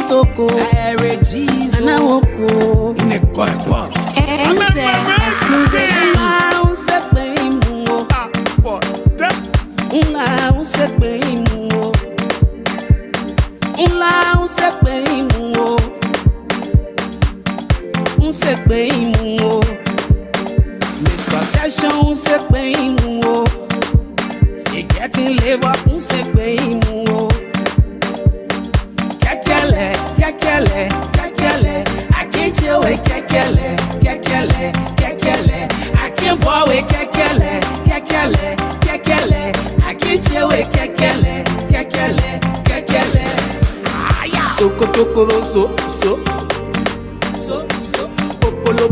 Toko, Anawoko, exclusive Mr. Session, c'est bem, e getting labor, c'est bem, kekele, I can't chill with kekele, I can't boy with kekele, I can't chill with kekele. So kotokoro so, popolo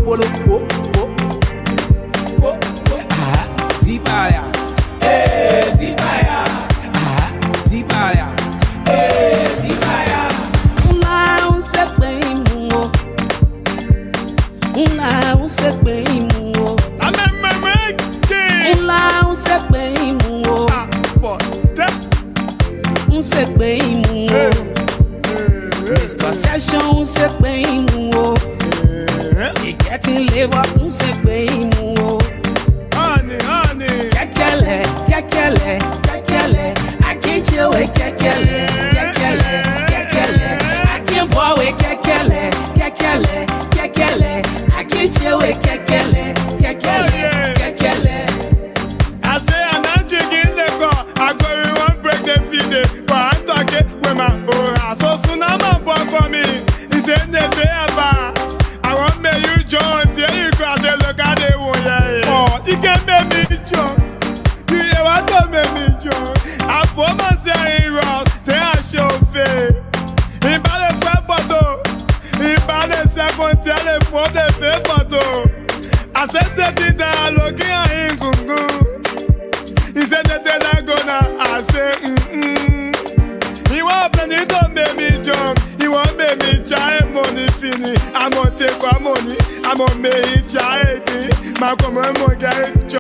Zibaya, Zibaya, Zibaya, Zibaya. Un se bem, se bem, se bem, Mr. Session, se bem, e getting labor, se bem, kekele, I can't chill with kekele, I can't boy with kekele, I can't chill with kekele. I say I'm not drinking liquor, I go in one break the feed, but I'm talking with my aura. So soon I'm a boy for me, he said the day about, I won't make you join, till you cross and look at the one, oh, you can make me join. You hear what don't make me join. I put myself in wrong, then I show face. He bought a fat bottle, he bought a second telephone, the fake bottle. I said something that I look at him, he said that they're gonna, I said, He won't plenty to make me jump, he won't make me try money finish. I'm gonna take my money, I'm gonna make it try it. My common money get it.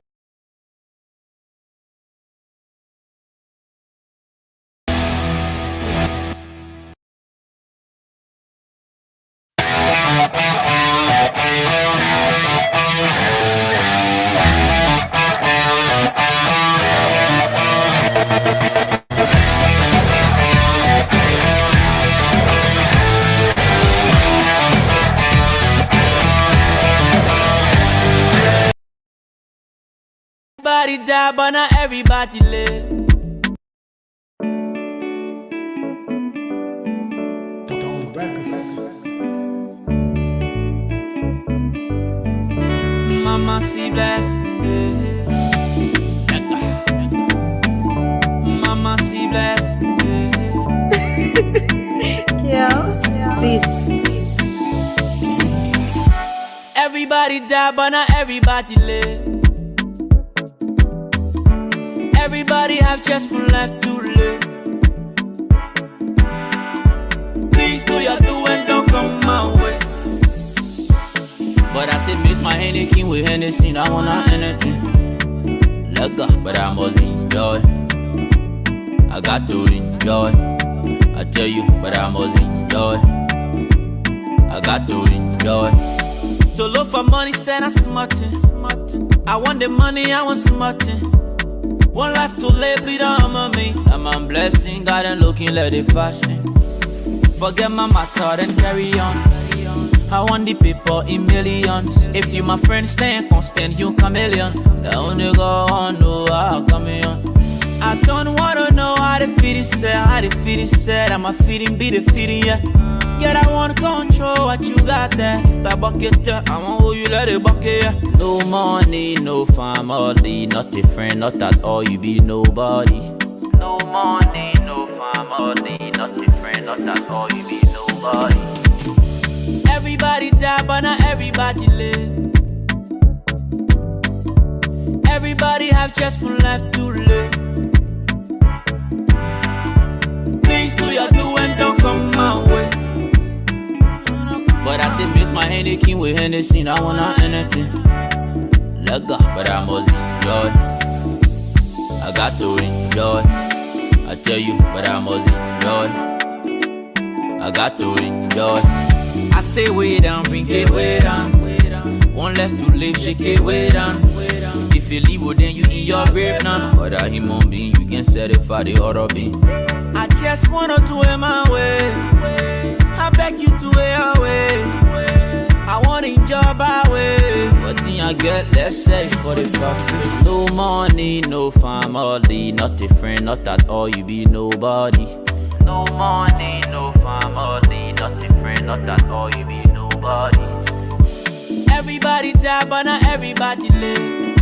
Everybody die, but not everybody live. Mama see bless, Mama see bless, Beats. Everybody die, but not everybody live. Everybody have just one life to live. Please do your do and don't come my way. But I said miss my Hennessy with Hennessy, I wanna anything. Let go, but I must enjoy. I got to enjoy. I tell you, but I must enjoy. I got to enjoy. To look for money, said I'm smarting. I want the money, I want smarting. One life to live, bleed on me. I'm a blessing, God and looking like the fasting. Forget my matter and carry on. I want the people in millions. If you my friend, stay constant, you chameleon. The only go on, know how come on. I don't wanna know how the feeling said, I'm a feeling, be the feeling, yeah. Yet I wanna control what you got there. If that bucket there, I want hold you let it bucket, yeah. No money, no family, not a friend, not at all, you be nobody. No money, no family, not a friend, not at all, you be nobody. Everybody die, but not everybody live. Everybody have just one life to live. Please do your do and don't come my way. But I said miss my Hennessy with Hennessy, I wanna anything. Let go, but I must enjoy. I got to enjoy. I tell you, but I must enjoy. I I got to enjoy. I say way down, bring it way down. One left to live, shake it way down. If you leave, well, then you in your grave now. But a human being, you can set it for the other being. I just wanna do it my way. I beg you to way away. I wanna enjoy my way. What thing I get, let's say for the fuck. No money, no family, not a friend, not at all, you be nobody. No money, no family, not a friend, not at all, you be nobody. Everybody die, but not everybody live.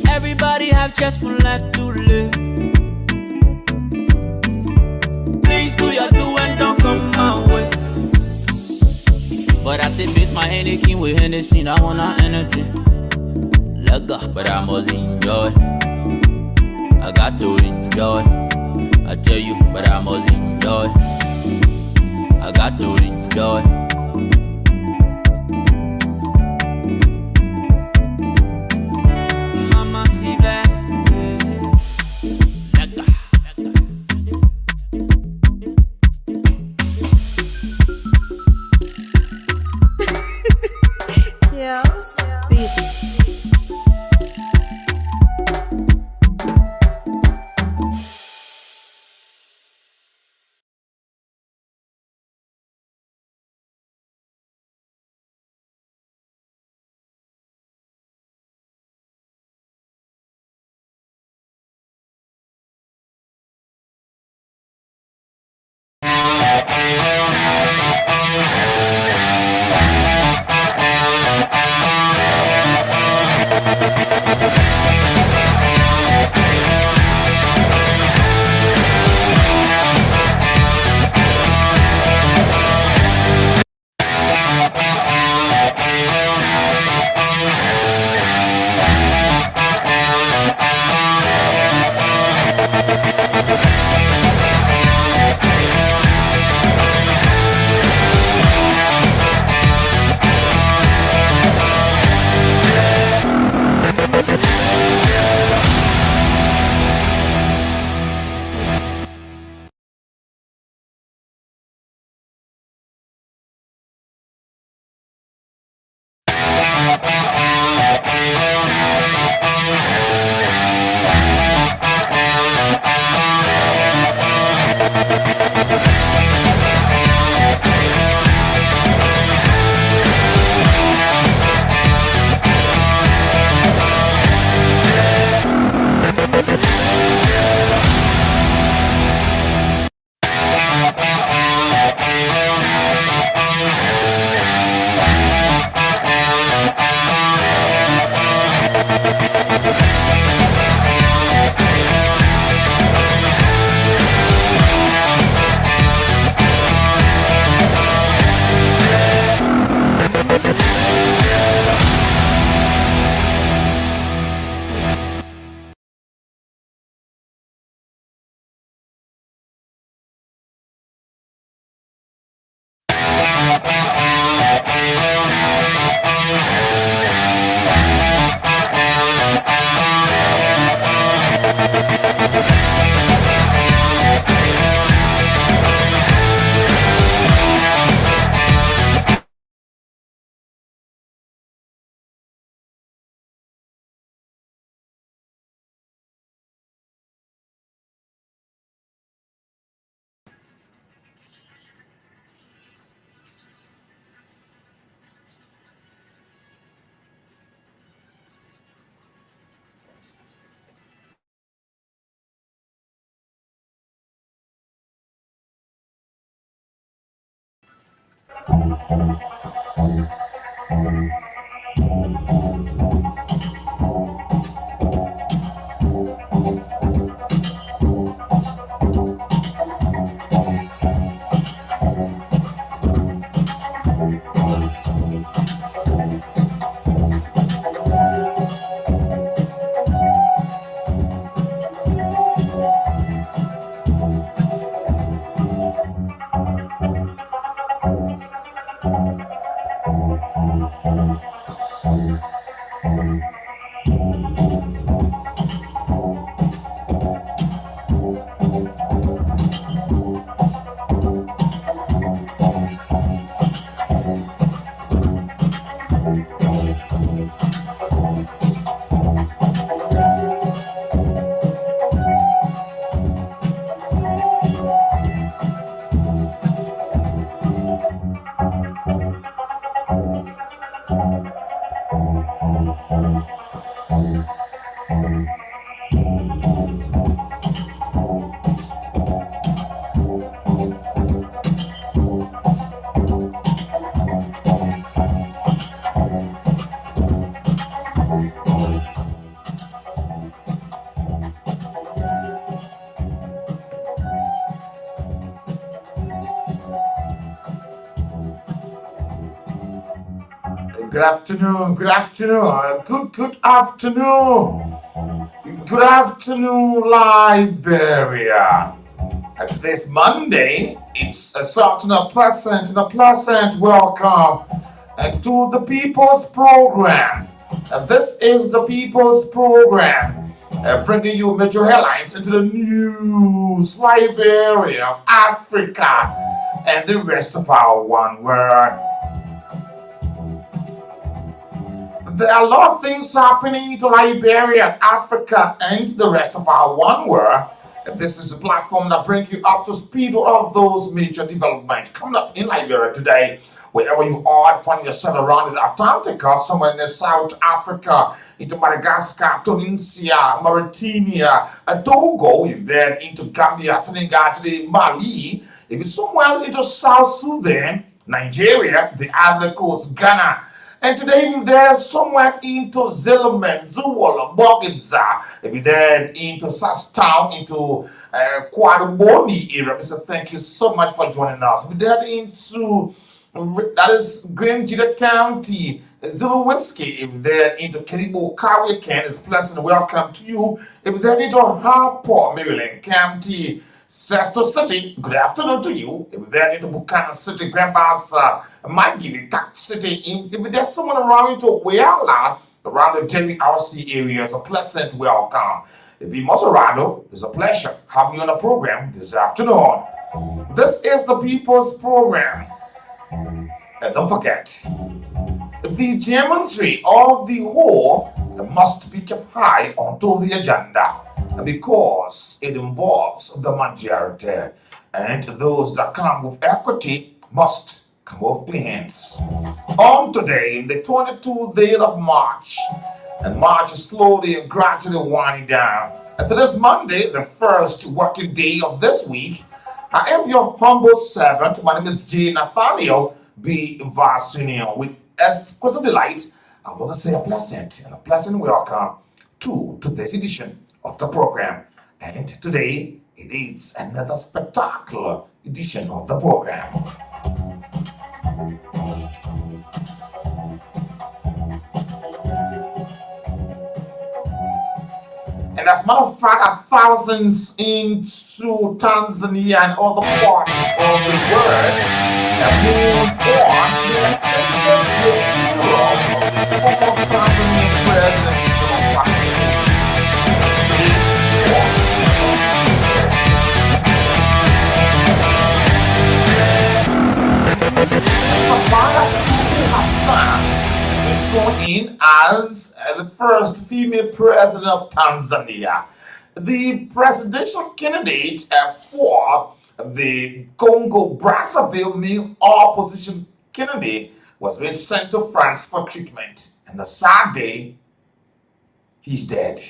Everybody have just one life to live. Please do your do and don't come my way. But I say bitch my Henneken with Hennessy, I wanna anything. Let go, but I must enjoy. I got to enjoy. I tell you, but I must enjoy. I got to enjoy. Mama see bless. Let go. Yes, beats. Good afternoon, good afternoon, good afternoon. Good afternoon, Liberia. Today's Monday. It's such a pleasant welcome to the People's Program. This is the People's Program, bringing you major headlines into the news, Liberia, Africa, and the rest of our one world. There are a lot of things happening to Liberia, Africa, and the rest of our one world. This is a platform that brings you up to speed with all those major developments coming up in Liberia today. Wherever you are, find yourself around the Atlantic or somewhere in the South Africa, into Madagascar, Tunisia, Mauritania, Togo, then into Gambia, Senegal, today, Mali, if you're somewhere into South Sudan, Nigeria, the Ivory Coast, Ghana, and today, if you're somewhere into Zilliman, Zuwala, Bogitza, if you're there into Sastown, into Quadaboni area, Mr. Thank you so much for joining us. If you're there into, that is Green Jita County, Zulu Whiskey, if you're there into Kiribo, Kawi, Ken, it's a pleasant welcome to you. If you're there into Harper, Maryland County, Sesto City, good afternoon to you. If they're into Buchanan City, Grandpa's Maggie, City, if there's someone around into Weyala, around the JVRC area, it's a pleasant welcome. If you're Motorado, it's a pleasure having you on the program this afternoon. This is the People's Program. And don't forget, the geometry of the whole must be kept high onto the agenda, because it involves the majority, and those that come with equity must come with clean hands. On today, the 22nd day of March, and March is slowly and gradually winding down. And today's Monday, the first working day of this week. I am your humble servant. My name is NATHANIEL B. Varsinio. With exquisite delight, I want to say a pleasant welcome to today's edition of the program. And today it is another spectacular edition of the program. And as a matter of fact, thousands into Tanzania and other parts of the world have moved on the former Tanzanian president Samara Hassan was sworn in as the first female president of Tanzania. The presidential candidate for the Congo Brazzaville main opposition candidate was being sent to France for treatment. And the sad day, he's dead.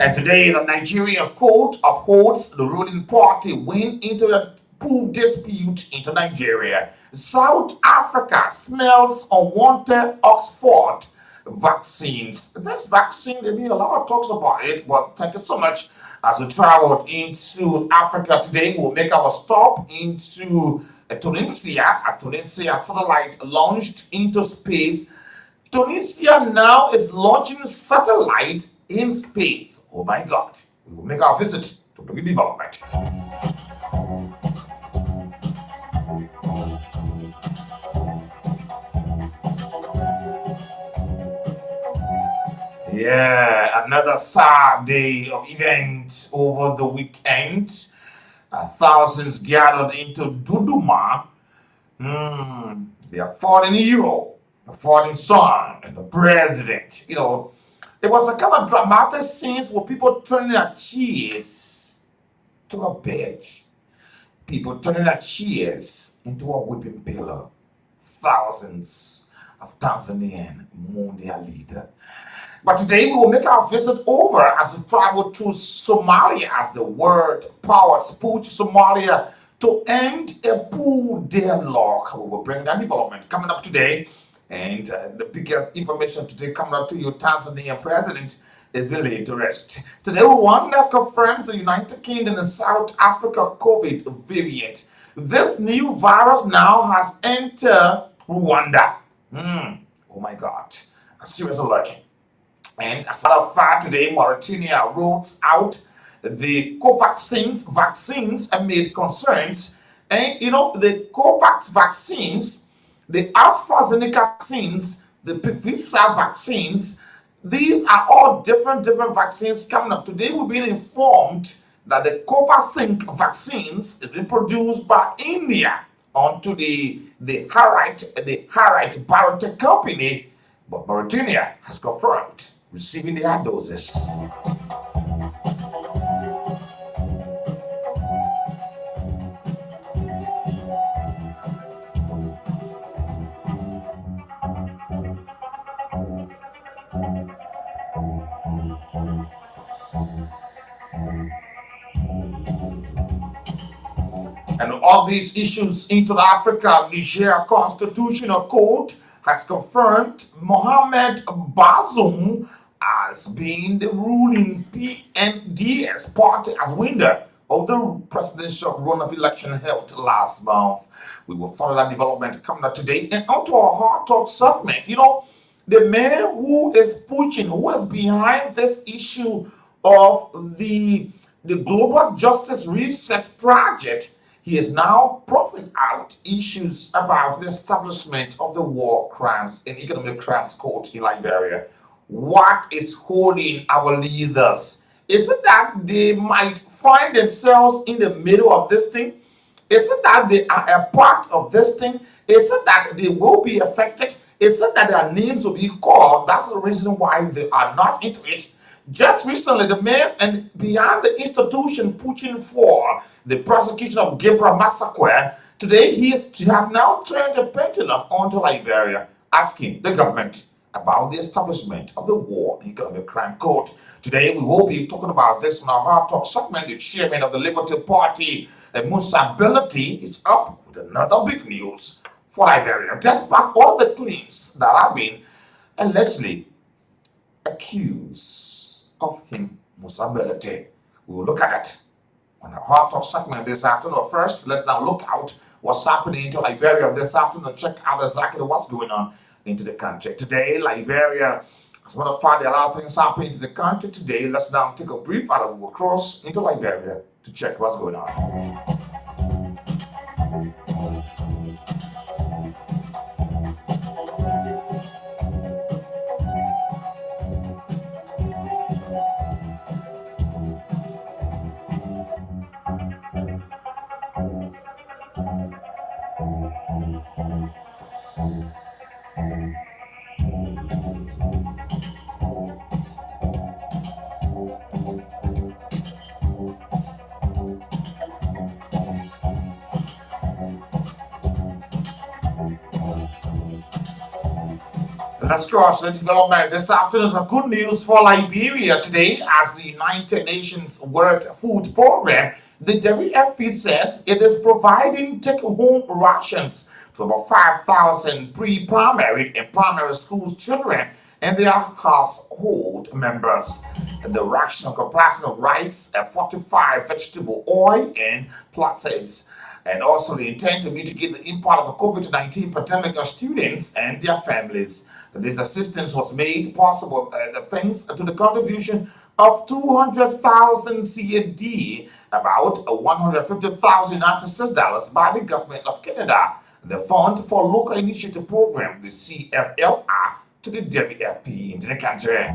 And today, the Nigerian court upholds the ruling party win into the pool dispute into Nigeria. South Africa smells unwanted Oxford vaccines. This vaccine, there be a lot of talks about it, but thank you so much. As we traveled into Africa today, we'll make our stop into Tunisia. A Tunisia satellite launched into space. Tunisia now is launching satellite in space. Oh my God. We will make our visit to the development. Yeah, another sad day of events over the weekend. Thousands gathered into Duduma. They are fallen hero, the fallen son, and the president. You know, it was a kind of dramatic scenes where people turning their chairs to a bed. People turning their chairs into a whipping pillow. Thousands of Tanzanians mourn their leader. But today we will make our visit over as we travel to Somalia as the world powers push Somalia to end a pool deadlock. We will bring that development coming up today. And the biggest information today coming up to you, Tanzanian president is being laid to rest. Today, Rwanda confirms the United Kingdom and South Africa COVID variant. This new virus now has entered Rwanda. Oh my God, a serious alert. And as a matter of fact, today Mauritania rolls out the Covaxin vaccines amid concerns. And the Covax vaccines, the AstraZeneca vaccines, the Pfizer vaccines, these are all different vaccines coming up. Today we've been informed that the Covaxin vaccines is being produced by India onto the Harite biotech company, but Mauritania has confirmed receiving their doses. And all these issues into Africa, Niger Constitutional Court has confirmed Mohamed Bazoum as being the ruling PNDS party as winner of the presidential runoff election held last month. We will follow that development coming up today. And onto our Hard Talk segment. The man who is pushing, who is behind this issue of the Global Justice Research Project, he is now profiling out issues about the establishment of the War Crimes and Economic Crimes Court in Liberia. What is holding our leaders? Is it that they might find themselves in the middle of this thing? Is it that they are a part of this thing? Is it that they will be affected? Is it that their names will be called? That's the reason why they are not into it. Just recently, the man and behind the institution pushing for the prosecution of Gabriel Massacre, today he have now turned the pendulum onto Liberia, asking the government about the establishment of the War and Economic Crime Court. Today we will be talking about this in our Hard Talk segment. The chairman of the Liberty Party, Musa Belati, is up with another big news for Liberia, despite all the claims that have been allegedly accused of him, Musa Belati. We will look at it on the Hard Talk segment this afternoon. First, let's now look out what's happening into Liberia this afternoon. Check out exactly what's going on into the country. Today, Liberia, as a matter of fact, there are a lot of things happening into the country today. Let's now take a brief and we'll cross into Liberia to check what's going on. Let's cross the development this afternoon. The good news for Liberia today, as the United Nations World Food Program, the WFP says it is providing take-home rations to about 5,000 pre-primary and primary school children and their household members. The ration comprising of rice, fortified vegetable oil, and plastics. And also they intend to mitigate the impact of the COVID-19 pandemic on students and their families. This assistance was made possible thanks to the contribution of 200,000 CAD, about 150,000 United States dollars by the government of Canada, the Fund for Local Initiative Program, the CFLR, to the WFP into the country.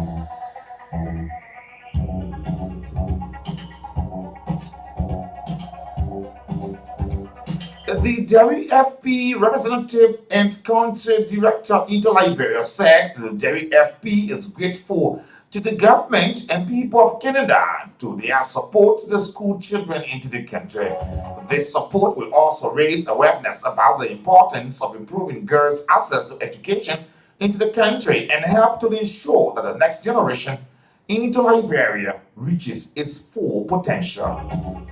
The WFP representative and country director into Liberia said the WFP is grateful to the government and people of Canada to their support to the school children into the country. This support will also raise awareness about the importance of improving girls' access to education into the country and help to ensure that the next generation into Liberia reaches its full potential.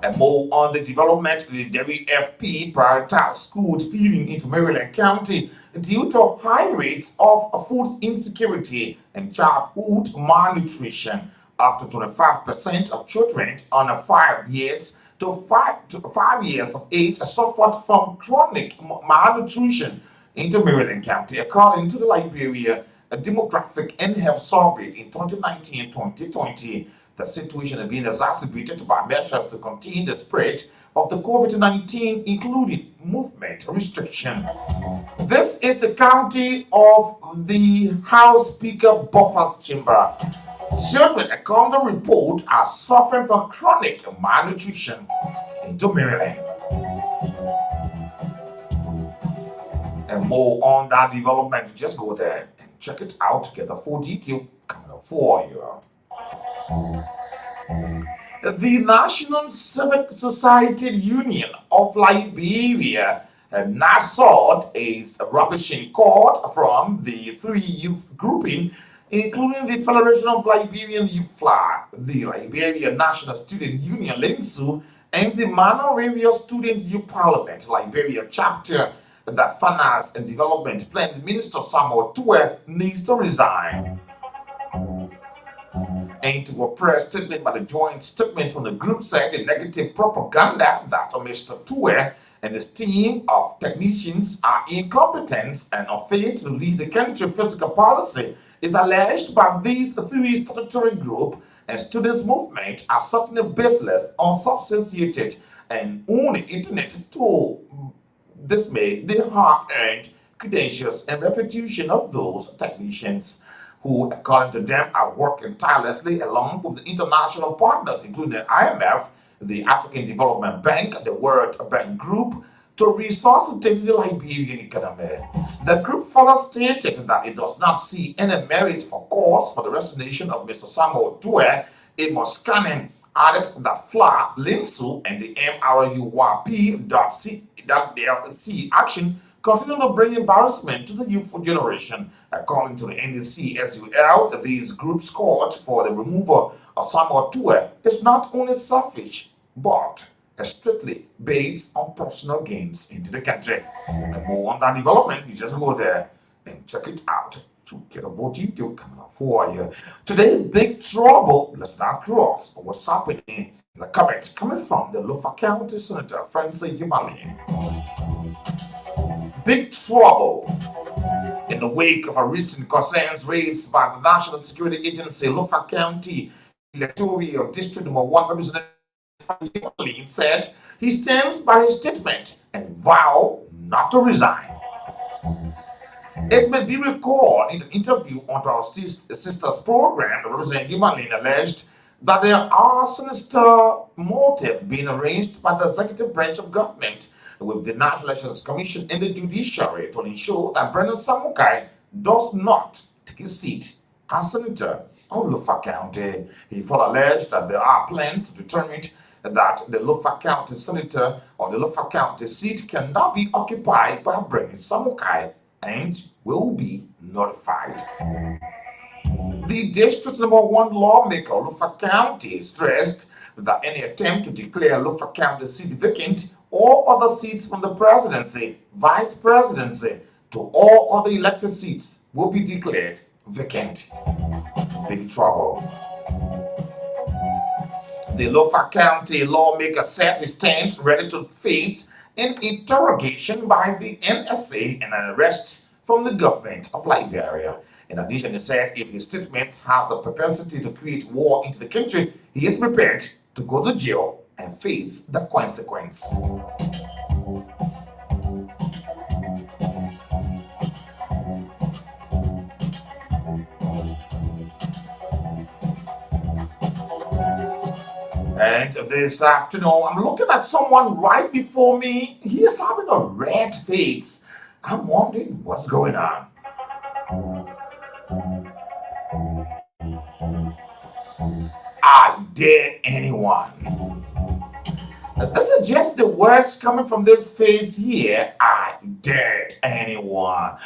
And more on the development, the WFP prioritized schools feeding into Maryland County. due to high rates of food insecurity and childhood malnutrition. Up to 25% of children under 5 years of age suffered from chronic malnutrition in the Maryland County, according to the Liberia Demographic and Health Survey in 2019-2020. The situation has been exacerbated by measures to contain the spread of the COVID-19, including movement restriction. This is the county of the House Speaker Buffer's Chamber. Children, according to the report, are suffering from chronic malnutrition in Maryland. And more on that development, just go there and check it out. Get the full detail coming up for you. The National Civic Society Union of Liberia, NASOD, is rubbishing court from the three youth grouping, including the Federation of Liberian Youth FLA, the Liberia National Student Union LINSU, and the Manoravia Student Youth Parliament Liberia chapter, that Finance and Development Plan Minister Samuel Tue needs to resign. And to a press statement by the joint statement from the group said the negative propaganda that Mr. Tue and his team of technicians are incompetent and unfit to lead the country's fiscal policy is alleged by these three statutory groups and students' movement are certainly baseless, unsubstantiated, and only intended to dismay the hard-earned credentials and reputation of those technicians who, according to them, are working tirelessly along with the international partners, including the IMF, the African Development Bank, the World Bank Group, to resuscitate the Liberian economy. The group further stated that it does not see any merit for cause for the resignation of Mr. Samuel Tue. Amos Cannon added that FLA, LINSU, and the MRUYP.C action continue to bring embarrassment to the youthful generation. According to the NDC-SUL, these groups called for the removal of Samuel Tue is not only selfish, but strictly based on personal gains into the country. And more on that development, you just go there and check it out to get a more detail coming up for you. Today, big trouble. Let's not cross what's happening in the comments coming from the Lufa County Senator Francis Himalayan. Big trouble in the wake of a recent concerns raised by the National Security Agency, Lufa County Electoral District Number 1 Representative said he stands by his statement and vow not to resign. It may be recalled in an interview on our sister's program, Representative Humalin alleged that there are sinister motives being arranged by the executive branch of government with the National Elections Commission and the judiciary to ensure that Brennan Samukai does not take his seat as senator of Lufa County. He further alleged that there are plans to determine that the Lufa County senator or the Lufa County seat cannot be occupied by Brennan Samukai and will be notified. The District Number 1 lawmaker, Lufa County, stressed that any attempt to declare Lufa County seat vacant or other seats from the presidency, vice presidency, to all other elected seats will be declared vacant. Big trouble. The Lufa County lawmaker said he stands ready to face an interrogation by the NSA and an arrest from the government of Liberia. In addition, he said if his statement has the propensity to create war into the country, he is prepared to go to jail and face the consequence. And this afternoon, I'm looking at someone right before me. He is having a red face. I'm wondering what's going on. I dare anyone. This is just the words coming from this face here. I dare anyone.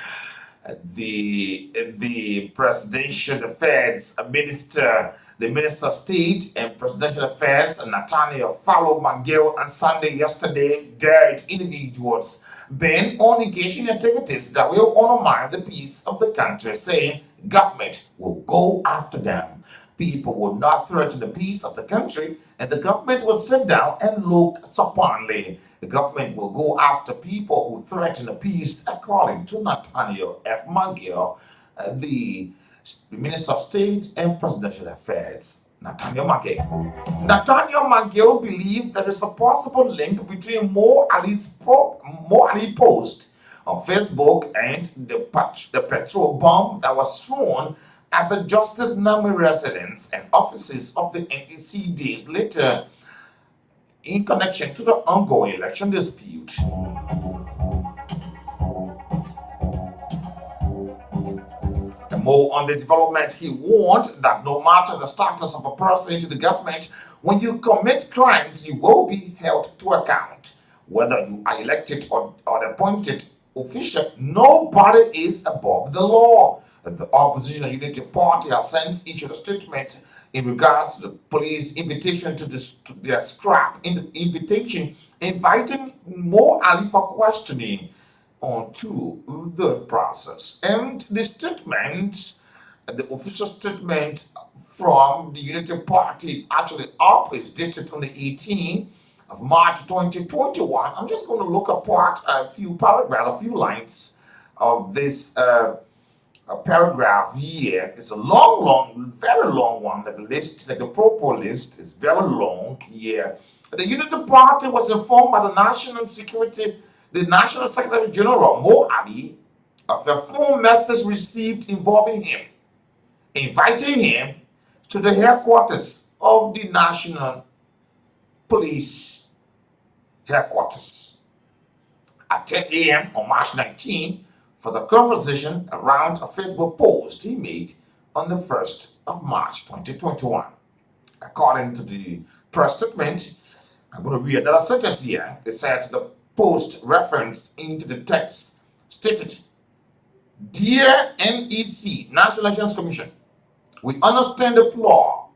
The presidential affairs minister, the Minister of State and Presidential Affairs, NATHANIEL, followed McGill on Sunday yesterday, dared individuals ban on engaging in activities that will undermine the peace of the country, saying government will go after them. People will not threaten the peace of the country, and the government will sit down and look stubbornly. The government will go after people who threaten the peace, according to Nathaniel F. Mangiel, the Minister of State and Presidential Affairs. Nathaniel Mangiel believed there is a possible link between Mo Ali post on Facebook and the petrol bomb that was thrown at the Justice Nami residence and offices of the NEC days later in connection to the ongoing election dispute. And more on the development, he warned that no matter the status of a person in the government, when you commit crimes, you will be held to account. Whether you are elected or appointed official, nobody is above the law. The opposition unity party has since issued a statement in regards to the police invitation to their scrap in the invitation inviting Mo Ali for questioning onto the process. And the statement, the official statement from the Unity Party actually up is dated on the 18th of March 2021. I'm just going to look apart a few paragraphs, a few lines of this a paragraph here. It's a long, very long one. Like the list, like the proper list, is very long here. The Unity Party was informed by the National Secretary General Mo Ali of a phone message received involving him, inviting him to the headquarters of the National Police headquarters at 10 a.m. on March 19 for the conversation around a Facebook post he made on the 1st of March 2021. According to the press statement, I'm going to read another sentence here. It said the post reference into the text stated, "Dear NEC, National Elections Commission, we understand the flaw,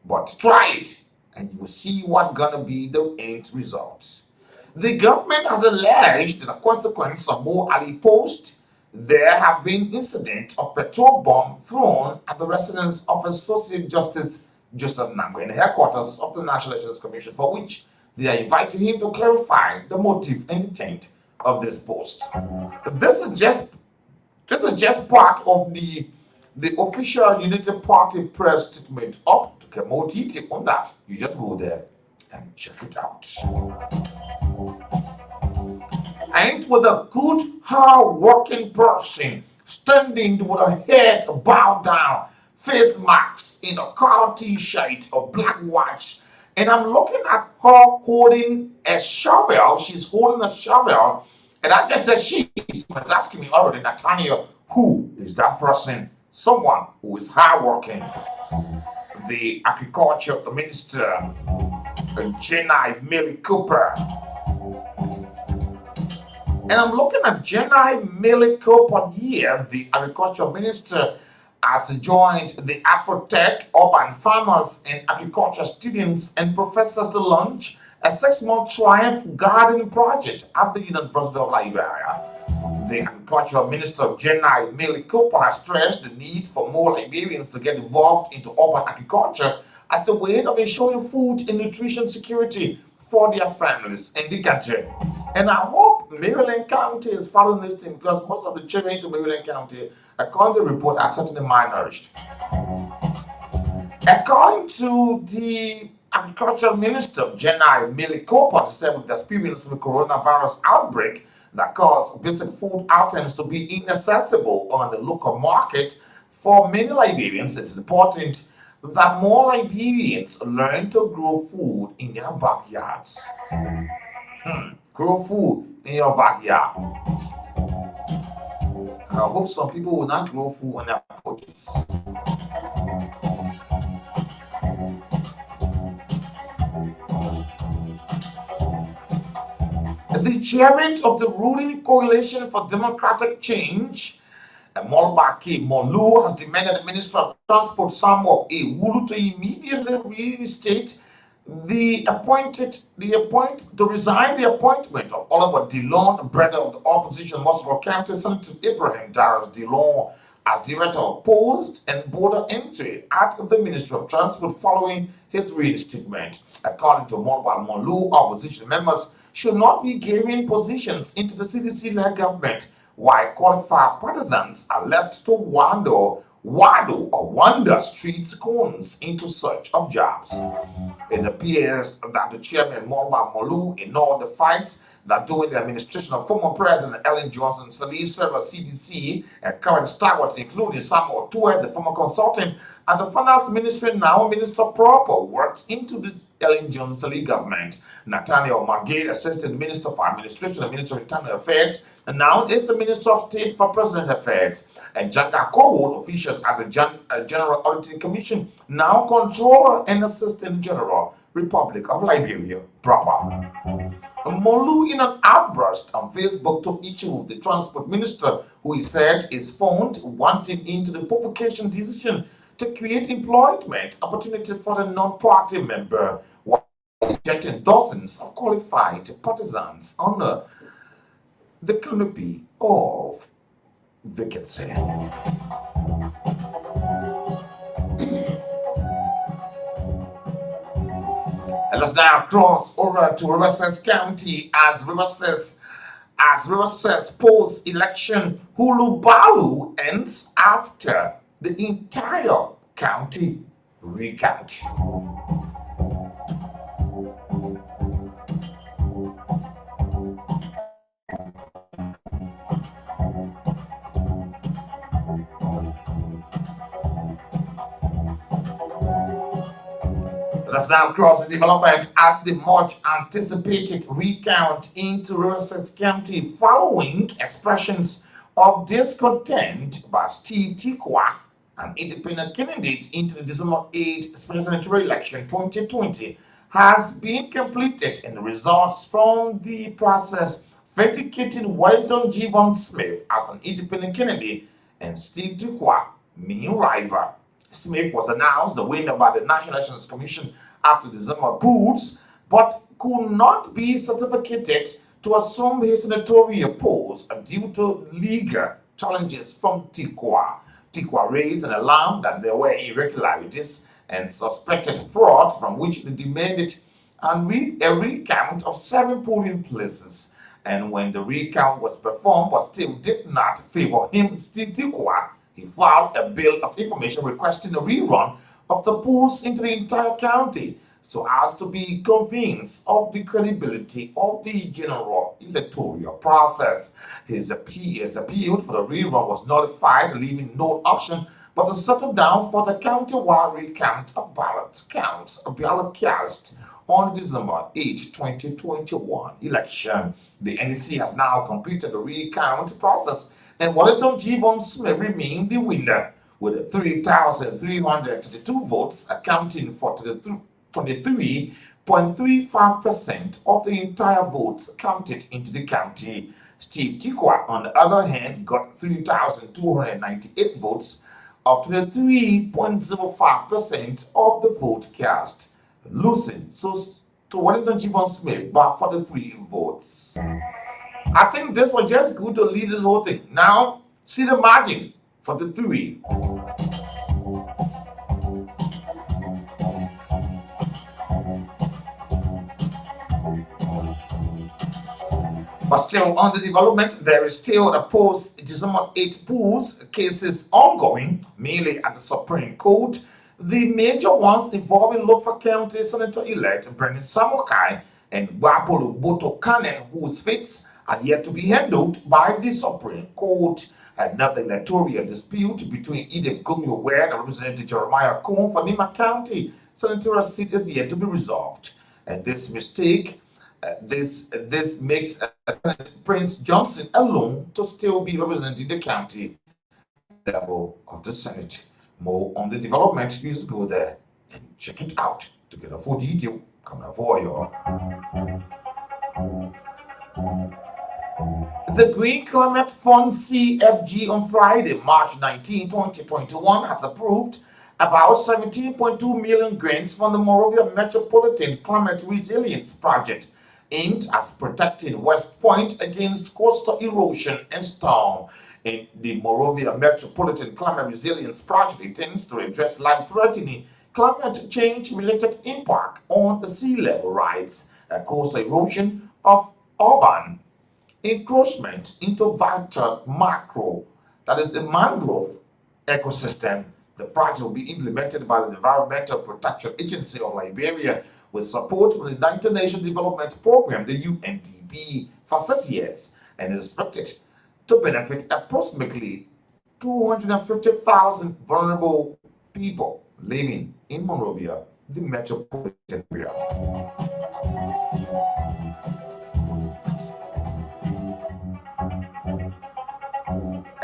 but try it and you will see what's going to be the end result. The government has alleged that as a consequence of Mo Ali post, there have been incidents of petrol bomb thrown at the residence of Associate Justice Joseph Nangwe in the headquarters of the National Elections Commission, for which they are inviting him to clarify the motive and intent of this post." This is just part of the official Unity Party press statement. Up to get more detail on that, you just go there and check it out. And with a good, hard-working person standing with a head bowed down, face masks in a collar t-shirt, a black watch, and I'm looking at her holding a shovel. She's holding a shovel, and I just said she's asking me already, Nathaniel, who is that person? Someone who is hardworking. The Agriculture Minister, Jenai Millie Cooper. And I'm looking at Jenai Millie Cooper here, the Agriculture Minister, has joined the Afrotech urban farmers and agriculture students and professors to launch a 6-month Triumph Garden project at the University of Liberia. The Agricultural Minister, Jenai Millie Cooper, has stressed the need for more Liberians to get involved into urban agriculture as the way of ensuring food and nutrition security for their families and the country. And I hope Maryland County is following this thing, because most of the children into Maryland County, according to the report, are certainly malnourished. According to the Agricultural Minister, Jenai Millie Cooper, said with the experience of the coronavirus outbreak that caused basic food items to be inaccessible on the local market for many Liberians, it's important that more Liberians learn to grow food in their backyards. Grow food in your backyard. I hope some people will not grow food on their porches. The chairman of the ruling Coalition for Democratic Change, Molbaki Molu, has demanded the Minister of Transport, Samuel A. Wulu, to immediately reinstate The appointment of Oliver Dillon, brother of the opposition Muslim County Senator Ibrahim Darius Dillon, as director of post and border entry at the Ministry of Transport following his reinstatement. According to Morval Molu, opposition members should not be given positions into the CDC-led government, while qualified partisans are left to wander streets corners into search of jobs. It appears that the chairman Morval Molu ignored the fights that during the administration of former President Ellen Johnson Sirleaf, several CDC and current stalwarts, including Samuel Tuer, the former consultant, and the Finance Ministry, now Minister Proper, worked into the Ellen Johnson Sirleaf government. NATHANIEL Magay, Assistant Minister for Administration and Minister of Internal Affairs, and now is the Minister of State for President Affairs. And Janga Kowood, officials at the General Auditing Commission, now Controller and Assistant General, Republic of Liberia proper. Molu, in an outburst on Facebook, took issue with the Transport Minister, who he said is found wanting into the provocation decision to create employment opportunity for the non-party member, while rejecting dozens of qualified partisans under the canopy of vacancy. And let's now cross over to Riverside County as Riverside post-election hulu-balu ends after the entire county recount. Let's now cross the development as the much anticipated recount into Riverside County following expressions of discontent by Steve Tikwa, an independent candidate into the December 8th presidential election 2020, has been completed, and the results from the process vindicating Wellington Javon Smith as an independent candidate and Steve Tikwa main rival. Smith was announced the winner by the National Elections Commission after December polls, but could not be certificated to assume his senatorial post due to legal challenges from Tikwa. Tikwa raised an alarm that there were irregularities and suspected fraud, from which they demanded a recount of 7 polling places. And when the recount was performed but still did not favor him, Steve Tikwa, he filed a bill of information requesting a rerun of the polls into the entire county so as to be convinced of the credibility of the general electoral process. His appeal for the rerun was notified, leaving no option but to settle down for the county-wide recount of ballot cast on December 8, 2021 election. The NEC has now completed the recount process, and Wellington Javon Smith remained the winner with 3,332 votes, accounting for 23.35% of the entire votes counted into the county. Steve Tikwa, on the other hand, got 3,298 votes, of 23.05% of the vote cast, losing to Wellington Javon Smith by 43 votes. I think this was just good to lead this whole thing. Now, see the margin for the 3. But still under development, there is still a post-December 8 polls cases ongoing, mainly at the Supreme Court. The major ones involving Lofa County Senator-elect Brendan Samokai and Wapolo Boto Kanen, whose fates are yet to be handled by the Supreme Court. Another electoral dispute between Edith Gomio Ware and Representative Jeremiah Cohn for Nima County senatorial seat is yet to be resolved. And this mistake, this makes Senator Prince Johnson alone to still be representing the county level of the Senate. More on the development, please go there and check it out to get a full detail. Come on for you. The Green Climate Fund CFG on Friday, March 19, 2021 has approved about 17.2 million grants from the Monrovia Metropolitan Climate Resilience Project aimed at protecting West Point against coastal erosion and storm. In the Monrovia Metropolitan Climate Resilience Project intends to address life-threatening climate change-related impact on the sea level rise, coastal erosion of urban encroachment into vital macro, that is the mangrove ecosystem. The project will be implemented by the Environmental Protection Agency of Liberia with support from the United Nations Development Program, the UNDP, for 30 years and is expected to benefit approximately 250,000 vulnerable people living in Monrovia, the metropolitan area.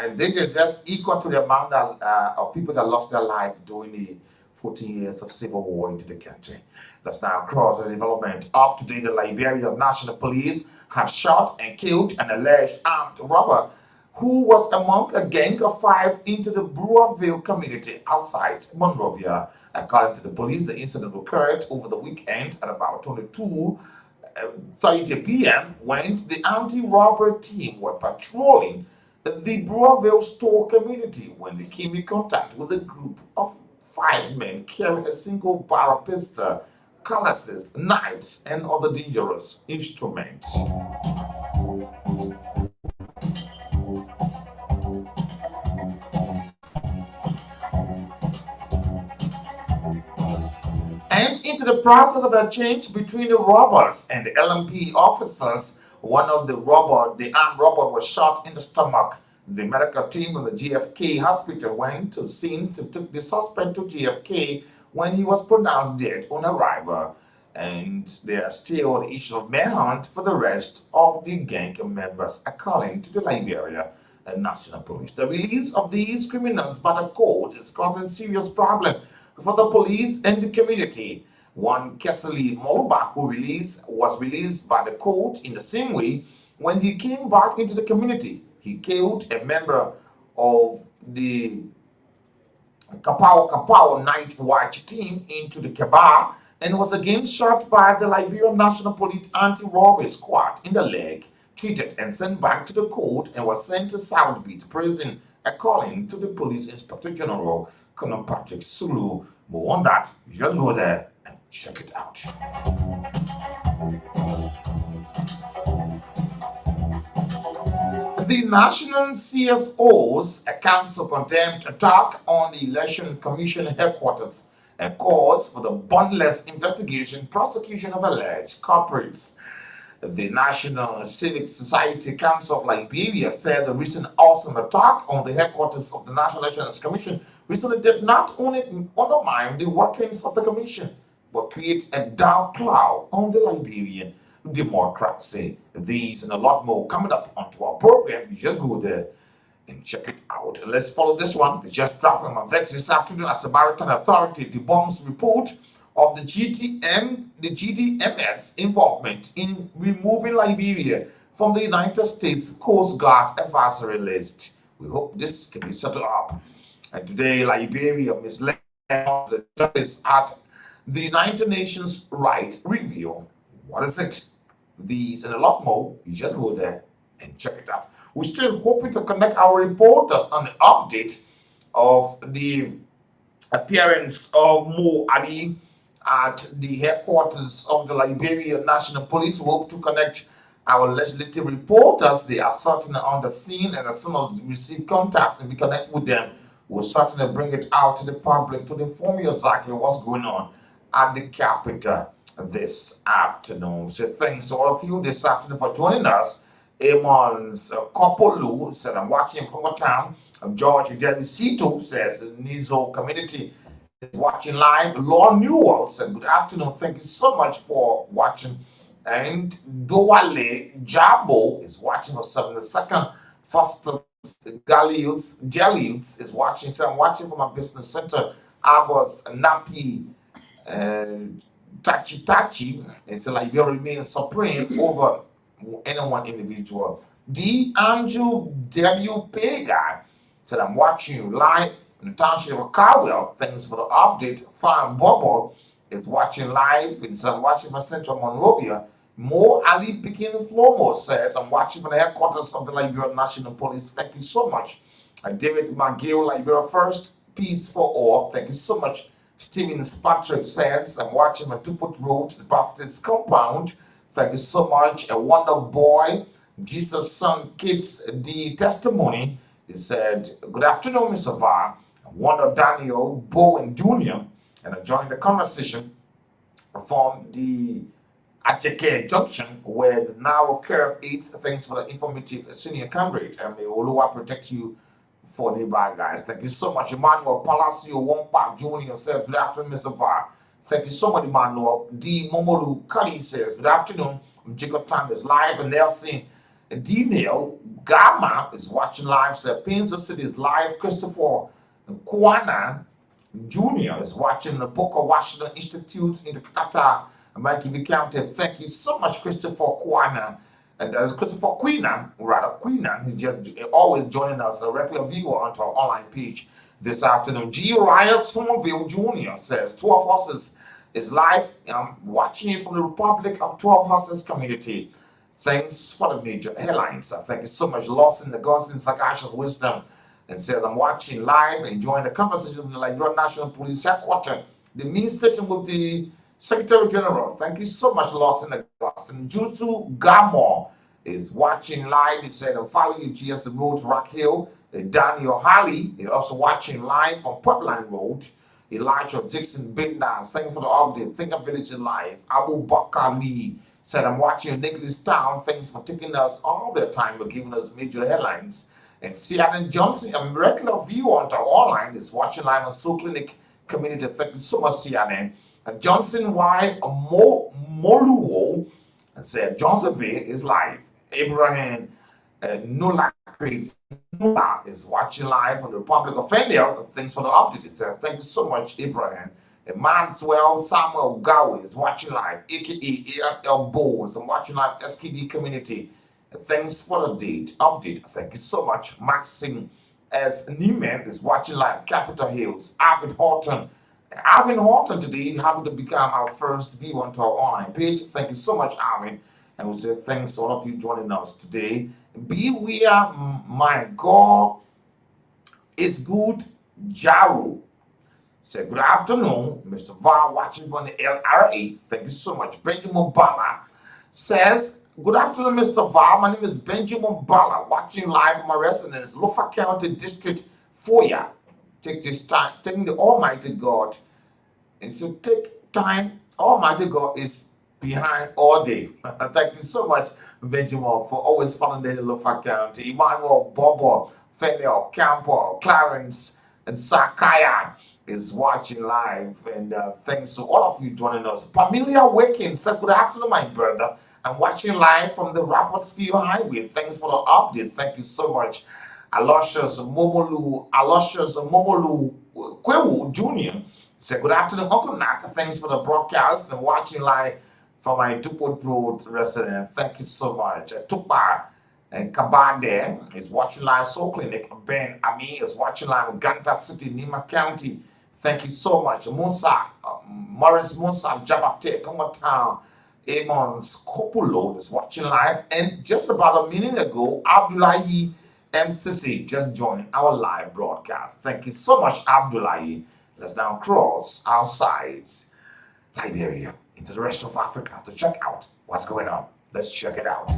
And this is just equal to the amount of people that lost their life during the 14 years of civil war into the country. That's now across the development. Up to date, the Liberia National Police have shot and killed an alleged armed robber who was among a gang of 5 into the Brewerville community outside Monrovia. According to the police, the incident occurred over the weekend at about 22:30 p.m. when the anti-robbery team were patrolling the Brewerville store community when they came in contact with a group of 5 men carrying a single barrel pistol, cutlasses, knives, and other dangerous instruments. And into the process of a change between the robbers and the LMP officers, one of the armed robber was shot in the stomach. The medical team of the GFK hospital went to scene to take the suspect to GFK when he was pronounced dead on arrival. And there are still the issue of manhunt for the rest of the gang members, according to the Liberia National Police. The release of these criminals by the court is causing serious problem for the police and the community. One Kessley Moluba, who was released by the court in the same way when he came back into the community. He killed a member of the Kapow Night Watch team into the Kabar and was again shot by the Liberia National Police anti-robbery squad in the leg, treated and sent back to the court and was sent to South Beach prison, according to the Police Inspector General, Colonel Patrick Sulu. More on that, you just go there and check it out. The National CSO's Council condemned attack on the Election Commission headquarters and calls for the bondless investigation prosecution of alleged culprits. The National Civic Society Council of Liberia said the recent awesome attack on the headquarters of the National Elections Commission recently did not only undermine the workings of the commission, but create a dark cloud on the Liberian democracy. These and a lot more coming up onto our program. You just go there and check it out. And let's follow this one. They just dropped on my vet this afternoon as the Maritime Authority debunks report of the GDMS involvement in removing Liberia from the United States Coast Guard advisory list. We hope this can be settled up. And today, Liberia misled the justice at the United Nations Right Review. What is it? These and a lot more, you just go there and check it out. We're still hoping to connect our reporters on the update of the appearance of Mo Ali at the headquarters of the Liberia National Police. We hope to connect our legislative reporters. They are certainly on the scene, and as soon as we receive contacts and we connect with them, we'll certainly bring it out to the public to inform you exactly what's going on at the capital this afternoon. So thanks to all of you this afternoon for joining us. Amon's Kopolu said, I'm watching from Town. George Delisito says, the Nizo community is watching live. Lord Newell said, good afternoon. Thank you so much for watching. And Dowale Jabo is watching for 72nd. Foster Jalius is watching. So I'm watching from my business center. Abbas Napi Tachi is like you remain supreme over any one individual. D. Andrew W. Pega said, I'm watching you live in the township of Cowell. Thanks for the update. Farm Bobo is watching live. It's watching from Central Monrovia. Mo Ali Pikin Flomo says, I'm watching from the headquarters of the Liberia National Police. Thank you so much. David McGill, Liberia First, Peace for All. Thank you so much. Stephen Patrick says, I'm watching from Tuput Road, the Baptist Compound. Thank you so much. A Wonder Boy, Jesus' Son Kids, the testimony. He said, good afternoon, Mr. VAR. Wonder Daniel Bowen Jr. And I joined the conversation from the Acheke Junction, where the narrow curve eats. Thanks for the informative senior Cambridge. And may Oluwa protect you for nearby guys. Thank you so much. Emmanuel Palacio Wompa Jr. says, good afternoon, Mr. VAR. Thank you so much, Emmanuel. D. Momolu Kali says, good afternoon. Jacob Time is live. And Nelson D. Neil Gama is watching live. Says, Pins of City is live. Christopher Kwana Jr. is watching the Booker Washington Institute in the Kakata, Mikey County. Thank you so much, Christopher Kwana. And there's Christopher Queenan. He just always joining us, a regular viewer onto our online page this afternoon. G. Ryan Somerville Jr. says 12 Horses is live. I'm watching it from the Republic of 12 Horses community. Thanks for the major headlines. Thank you so much, Lawson the Gosin Sagacious Wisdom. And says, I'm watching live, enjoying the conversation with the Liberia National Police Headquarters, the main station with the Secretary General. Thank you so much, Lawson the Gosin. Jutsu Gamo is watching live. He said, I'm following you, GS Road, Rock Hill. Daniel Halley is also watching live on Putline Road. Elijah Dixon Binder, thank you for the update. Think of Village Live. Abu Bakar Lee said, I'm watching Nicholas Town. Thanks for taking us all the time for giving us major headlines. And Seattle Johnson, a regular viewer on our online, is watching live on Soul Clinic Community. Thank you so much, Seattle. And Johnson Y. Moluo said, Johnsonville is live. Abraham Nula is watching live on the Republic of India. Thanks for the update. He said, thank you so much, Abraham. And Maxwell Samuel Gowie is watching live, aka AFL Bowles. I'm watching live SKD Community. Thanks for the update. Thank you so much. Maxine S. Nieman is watching live. Capitol Hills. Arvin Horton. Arvin Horton today happy to become our first viewer onto our online page. Thank you so much, Arvin. And we say thanks to all of you joining us today. Beware, my God is good. Jaru say good afternoon, Mr. VAR watching from the LRA. Thank you so much. Benjamin Bala says, good afternoon, Mr. VAR. My name is Benjamin Bala, watching live from my residence, Lofa County District 4. Take this time, taking the Almighty God. And so take time, Almighty God is behind all day. Thank you so much, Benjamin, for always following the Lofa County. Emmanuel Bobo, Fenel, Campo, Clarence, and Sakaya is watching live. And thanks to all of you joining us. Pamilia Watkins said, good afternoon, my brother. I'm watching live from the Rapportsville Highway. Thanks for the update. Thank you so much. Aloysius Momolu Kwewu Jr. said, good afternoon, Uncle Nat. Thanks for the broadcast and watching live from my Dupont Road resident. Thank you so much. Tupa and Kabade is watching live Soul Clinic. Ben Ami is watching live Ganta City, Nima County. Thank you so much. Musa, Morris Musa, Jabate, Town. Amons Kopulo is watching live. And just about a minute ago, Abdullahi MCC just joined our live broadcast. Thank you so much, Abdullahi. Let's now cross outside Liberia into the rest of Africa to check out what's going on. Let's check it out.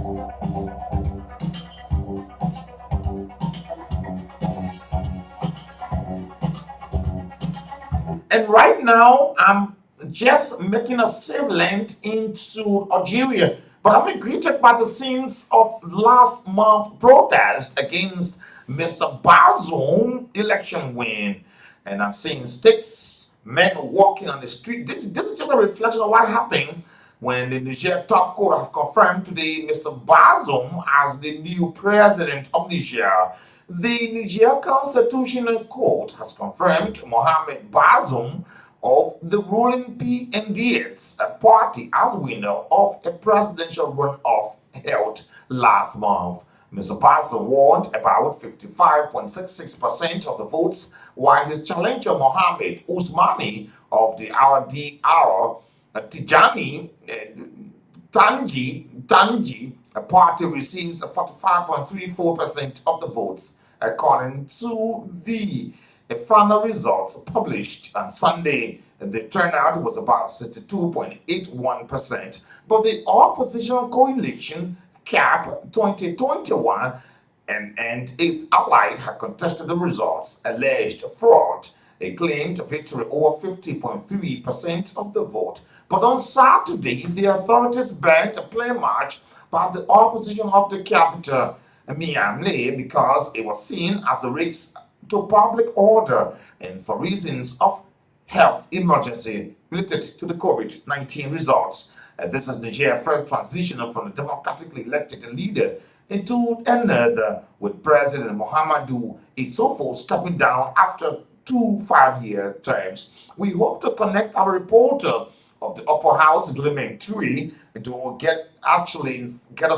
And right now, I'm just making a safe land into Algeria. But I'm greeted by the scenes of last month's protest against Mr. Bazoum election win. And I'm seeing men walking on the street. This is just a reflection of what happened when the Niger top court have confirmed today Mr. Bazoum as the new president of Niger. The Niger Constitutional Court has confirmed Mohamed Bazoum of the ruling PNDS party as winner of a presidential runoff held last month. Mr. Bazoum won about 55.66% of the votes, while his challenger Mohammed Usmani of the RDR Tijani Tanji party receives 45.34% of the votes, according to the final results published on Sunday. The turnout was about 62.81%, but the opposition coalition CAP 2021 and its ally had contested the results, alleged fraud. They claimed victory over 50.3% of the vote. But on Saturday, the authorities banned a play match by the opposition of the capital, Niamey, because it was seen as a risk to public order and for reasons of health emergency related to the COVID-19 results. This is Nigeria's first transition from the democratically elected leader into another, with President Muhammadu Issoufou stepping down after 2 5-year terms. We hope to connect our reporter of the Upper House, Gleaming Tree, to get us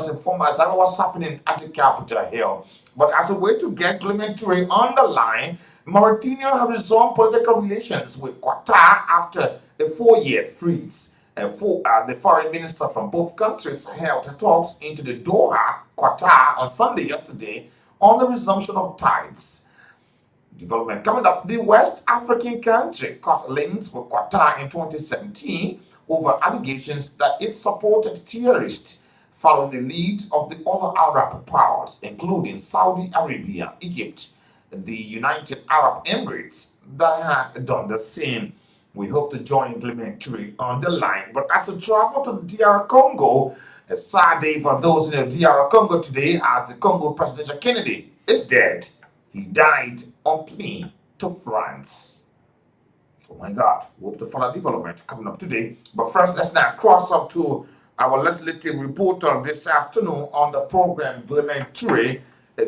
informed as to what's happening at the Capitol Hill. But as a way to get Gleaming Tree on the line, Mauritania has resumed political relations with Qatar after a 4-year freeze. The foreign minister from both countries held talks into the Doha, Qatar, on Sunday yesterday on the resumption of ties. Development coming up: the West African country cut links with Qatar in 2017 over allegations that it supported terrorists, following the lead of the other Arab powers, including Saudi Arabia, Egypt, the United Arab Emirates, that had done the same. We hope to join Clementary on the line. But as we travel to the DR Congo, a sad day for those in the DR Congo today, as the Congo President Kennedy is dead. He died on plane to France. Oh my God, we hope to follow development coming up today. But first, let's now cross up to our legislative reporter this afternoon on the program, Clementary.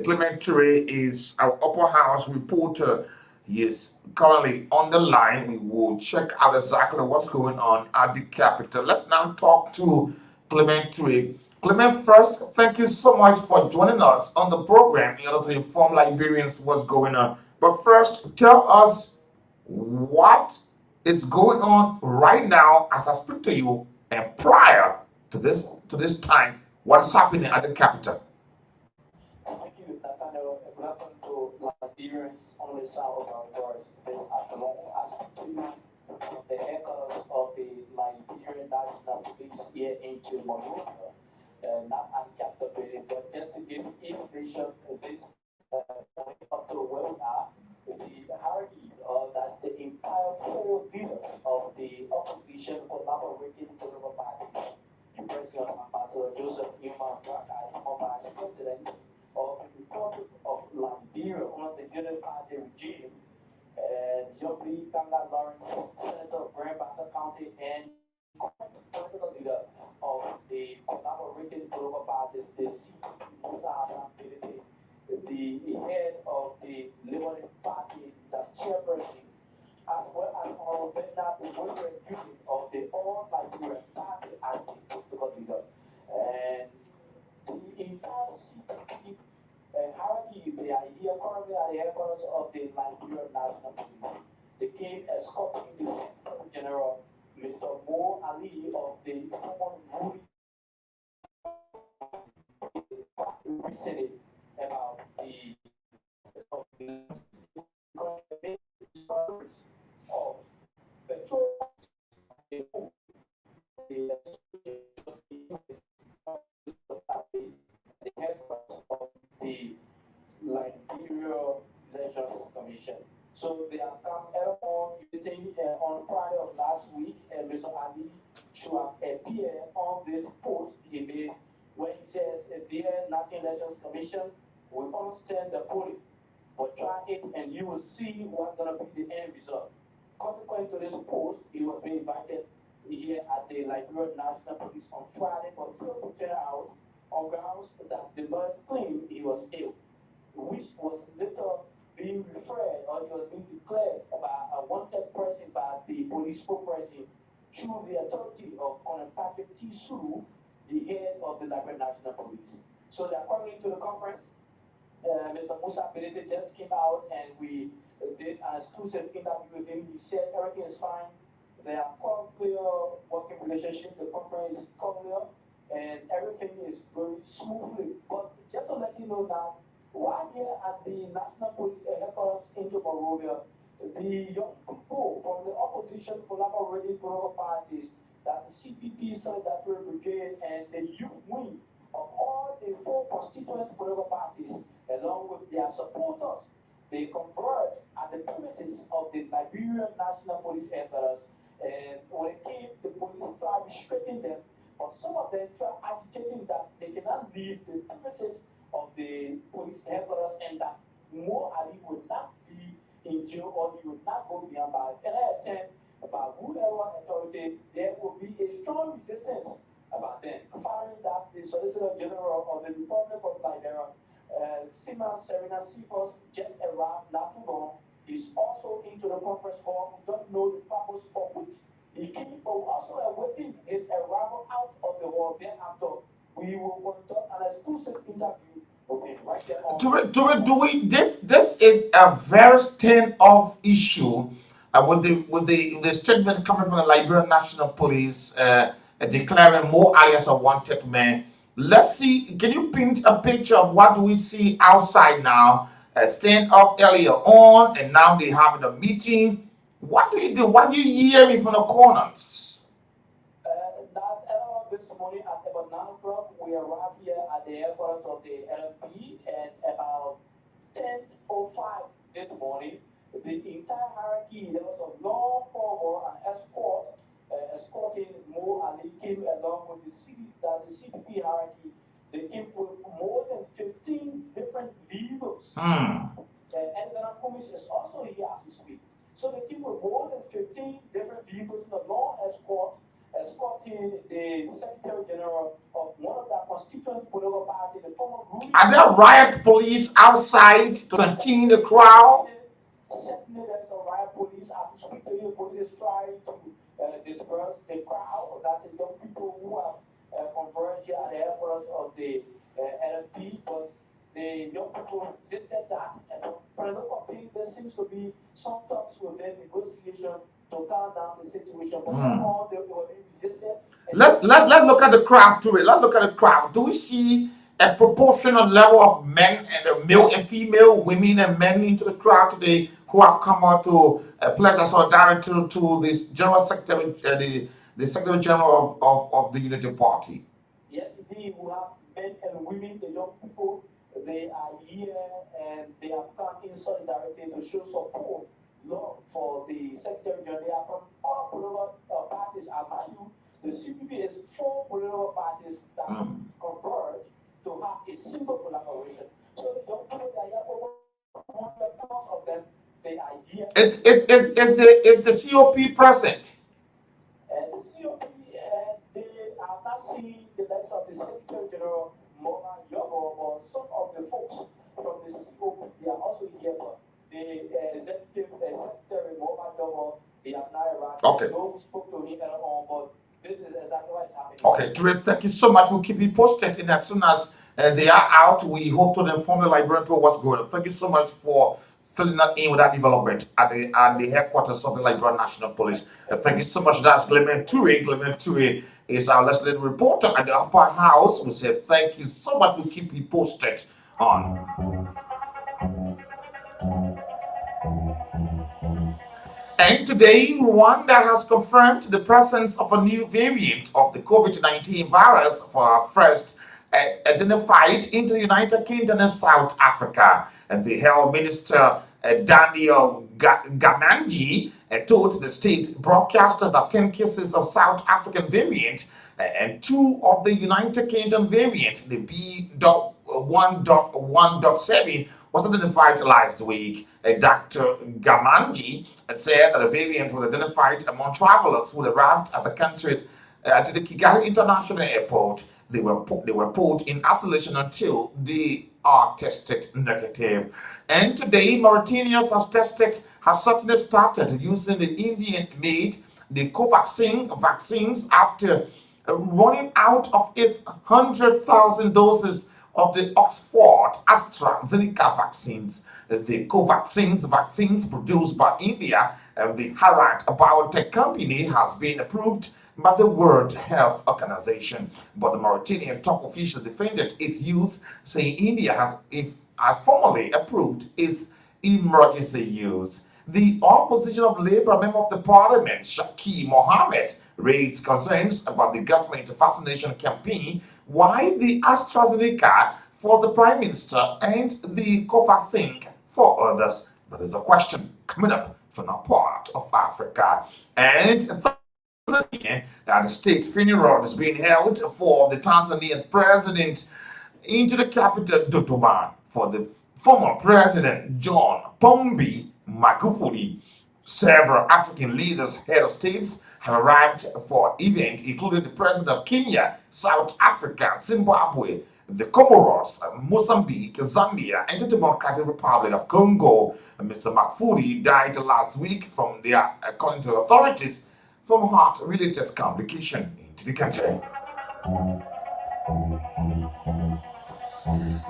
Clementary is our upper house reporter. He is currently on the line. We will check out exactly what's going on at the capital. Let's now talk to Clementary. Clement, first, thank you so much for joining us on the program in order to inform Liberians what's going on. But first, tell us what is going on right now as I speak to you, and prior to this time, what is happening at the capital. Thank you, Nathaniel. Welcome to Liberians on the south of our doors this afternoon. As the headquarters of the Liberian National Police here into Monrovia, not uncaptivated, but just to give information this point up to where we are, the hierarchy, that's the entire 4 leaders of the opposition collaborating political party. The President Ambassador Joseph Newman Braka, former Vice President of the Republic of Liberia under the Unity Party regime, and Yobli Kanga Lawrence, Senator of Grand Bassa County, and political leader of the collaborating political parties, the CPP, Musa Hassan Bility, the head of the Liberty Party, the chairperson, as well as our Bernard William Union of the All Liberian Party as the political leader. And the entire CPP hierarchy, they are here currently at the headquarters of the Liberian National Police. They came escorting the Secretary General, Mr. Mo Ali of the Common Ruling Senate about the of petrol, the headquarters of the Liberia Elections Commission. So they have come on visiting on Friday of last week, and Mr. Ali should have appeared on this post he made where he says, "Dear National Elections Commission, we understand the polling, but try it and you will see what's going to be the end result." Consequent to this post, he was being invited here at the Liberian National Police on Friday for full turnout on grounds that the lawyers claimed he was ill, which was later being referred, or he was being declared by a wanted person by the police spokesperson through the authority of Colonel Patrick T. Sulu, the head of the Liberian National Police. So they are coming to the conference. Mr. Musa Bilete just came out, and we did an exclusive interview with him. He said everything is fine. They have clear working relationship. The company is clear, and everything is very smoothly. But just to let you know that while here at the National Police headquarters in Monrovia, the young people from the opposition collaborating political parties, that the CPP, Solidarity Brigade, and the youth wing of all the four constituent political parties, along with their supporters, they converged at the premises of the Liberian National Police headquarters. And when it came, the police tried restricting them, but some of them tried agitating that they cannot leave the premises of the police headquarters and that Mo Ali would not be in jail or he would not go beyond bars. And I attend about whoever authority, there will be a strong resistance about them. Following that, the Solicitor General of the Republic of Liberia, Sima Serena Sifos, just arrived not too long. He's also into the conference hall. We don't know the purpose for which he came, but we're also awaiting his arrival out of the hall. Thereafter, we will conduct an exclusive interview with him right there on. This is a very stand-off issue with the statement coming from the Liberian National Police declaring more alias a wanted man. Let's see, can you paint a picture of what do we see outside now? Stand off earlier on, and now they have a meeting. What do you do? What are you hearing from the corners? This morning at about 9 o'clock, we arrived here at the headquarters of the LMP, and about 10:05 this morning, the entire hierarchy, there was a long call and escort, escorting Mo Ali came along with the CPP hierarchy. They came with more than 15 different vehicles. And Zana Kumis is also here as we speak. So they came with more than 15 different vehicles in a long escort, escorting the Secretary General of one of the constituent political party, the former ruling. Are there riot police outside to contain the crowd? Certainly, there's a riot police. After speaking to you, police is trying to disperse the crowd. That's the young people who have converged here at the headquarters of the LNP, but the young people resisted that. And for a lot of things, there seems to be some talks within negotiation to calm down the situation. But all they were being resisted. Let's look at the crowd too. Let's look at the crowd. Do we see a proportional level of men and male and female, women and men into the crowd today who have come out to pledge their solidarity to this General Secretary, the Secretary General of the Unity Party? Yes, indeed. We have men and women, the young people. They are here and they have come in solidarity to show support, love for the Secretary General. They are from all political parties. I mind you, the CPP is 4 political parties that converge to have a single collaboration. So the young people, they are here, over 100 of them, they are here. Is the COP present? And the COP, they have not seen the likes of the Secretary General, Mona Yobo, or some of the folks from the COP. They are also here, but the executive secretary, Mona Yobo, he has not arrived. Okay. No spoke to him at all, but this is exactly what is happening. Okay, Dre, thank you so much. We'll keep you posted, and as soon as they are out, we hope to inform the Liberian people what's going on. Thank you so much for filling that in with that development at the headquarters of the Liberian National Police. Thank you so much. That's Clement Toure. Clement Toure is our legislative reporter at the Upper House. We say thank you so much. We'll keep you posted on. And today, Rwanda has confirmed the presence of a new variant of the COVID-19 virus for our first identified in the United Kingdom and South Africa. And the Health Minister, Daniel Gamanji, told the state broadcaster that 10 cases of South African variant and 2 of the United Kingdom variant, the B.1.1.7, was identified last week. Dr. Gamanji said that the variant was identified among travelers who arrived at the country's at the Kigali International Airport. They were put in isolation until they are tested negative. And today, Mauritania has certainly started using the Indian-made the Covaxin vaccines after running out of its 100,000 doses of the Oxford AstraZeneca vaccines. The Covaxins vaccines produced by India and the Harad biotech company has been approved by the World Health Organization. But the Mauritanian top official defended its use, saying India has formally approved its emergency use. The opposition of Labour member of the parliament, Shaki Mohammed, raised concerns about the government vaccination campaign, while the AstraZeneca for the Prime Minister and the Covaxin for others. That is a question coming up from a part of Africa. And Tanzania, the state funeral is being held for the Tanzanian president into the capital Dodoma for the former president John Pombe Magufuli. Several African leaders, head of states, have arrived for event, including the president of Kenya, South Africa, Zimbabwe, the Comoros, Mozambique, Zambia, and the Democratic Republic of Congo. Mr. Magufuli died last week from according to authorities, from heart-related complication into the country.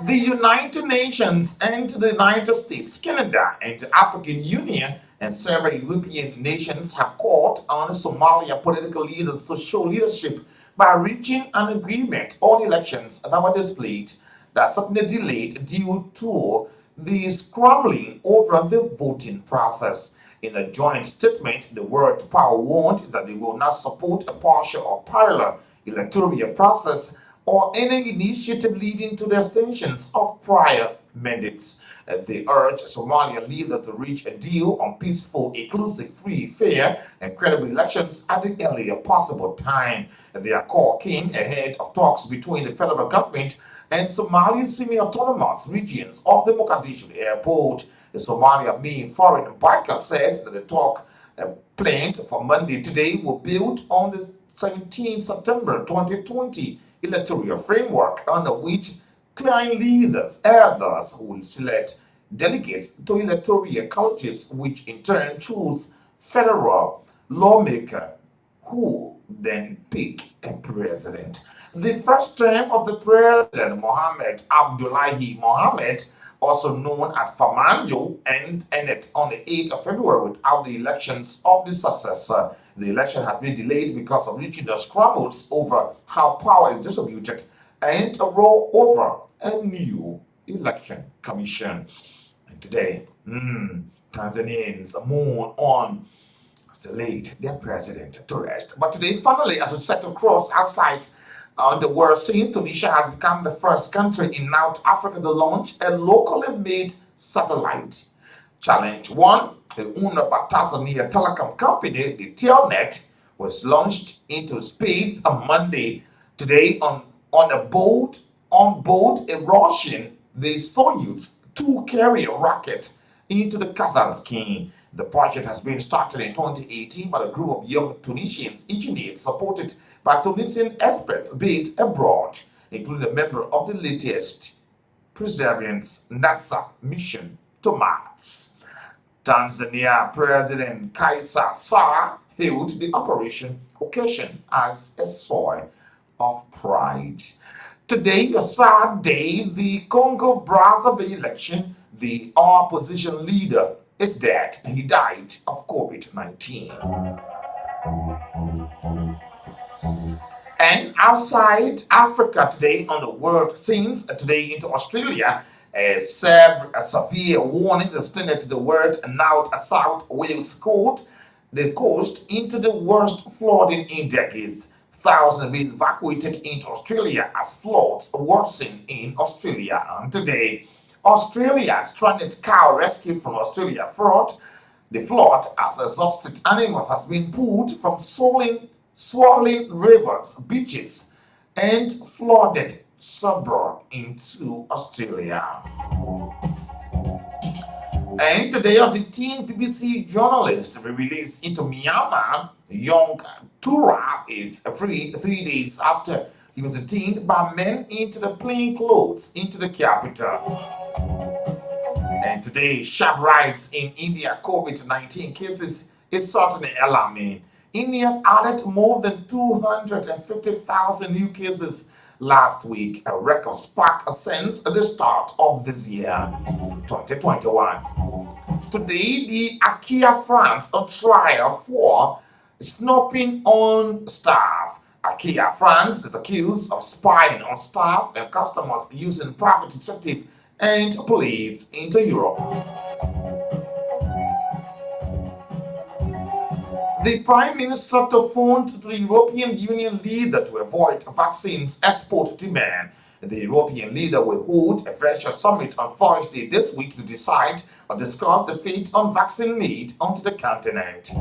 The United Nations and the United States, Canada, and the African Union and several European nations have called on Somalia political leaders to show leadership by reaching an agreement on elections that were suddenly delayed due to the scrambling over the voting process. In a joint statement, the World Power warned that they will not support a partial or parallel electoral process or any initiative leading to the extensions of prior mandates. They urged Somalian leaders to reach a deal on peaceful, inclusive, free, fair, and credible elections at the earliest possible time. Their call came ahead of talks between the federal government and Somalia's semi-autonomous regions of the Mogadishu airport. The Somalia main foreign banker said that the talk planned for Monday today will build on the 17 September 2020 electoral framework under which client leaders, elders will select delegates to electoral colleges, which in turn choose federal lawmaker who then pick a president. The first term of the president, Mohamed Abdullahi Mohamed, also known as Famanjo, ended on the 8th of February without the elections of the successor. The election has been delayed because of regional scrambles over how power is distributed and a roll over a new election commission. And today, Tanzanians mourn on the late their president to rest. But today, finally, as we set across outside the world scene, Tunisia has become the first country in North Africa to launch a locally made satellite. Challenge 1, the owner by Tanzania telecom company, the Telnet, was launched into space on Monday. Today, on board a Russian, the Soyuz 2 carrier rocket into the Kazakhstan. The project has been started in 2018 by a group of young Tunisian engineers supported by Tunisian experts based abroad, including a member of the latest Perseverance NASA mission to Mars. Tanzania President Kaisa Sara hailed the operation occasion as a source of pride. Today, a sad day, the Congo-Brazzaville election, the opposition leader is dead. He died of COVID-19. And outside Africa today on the world scenes, today into Australia, a severe warning is extended to the world and now South Wales coast, the coast into the worst flooding in decades. Thousands have been evacuated into Australia as floods worsen in Australia. And today, Australia's stranded cow rescued from Australia flood. The flood, as exhausted animals, has been pulled from swollen rivers, beaches, and flooded suburb into Australia. And today, a teen BBC journalist released into Myanmar, young Tura is freed 3 days after he was detained by men into the plain clothes into the capital. And today, sharp rise in India COVID-19 cases is certainly alarming. India added more than 250,000 new cases last week, a record spark since the start of this year, 2021. Today, the IKEA France on trial for snooping on staff. IKEA France is accused of spying on staff and customers using private detective and police into Europe. The Prime Minister phoned to the European Union leader to avoid vaccines export demand. The European leader will hold a virtual summit on Thursday this week to decide or discuss the fate on vaccine aid onto the continent.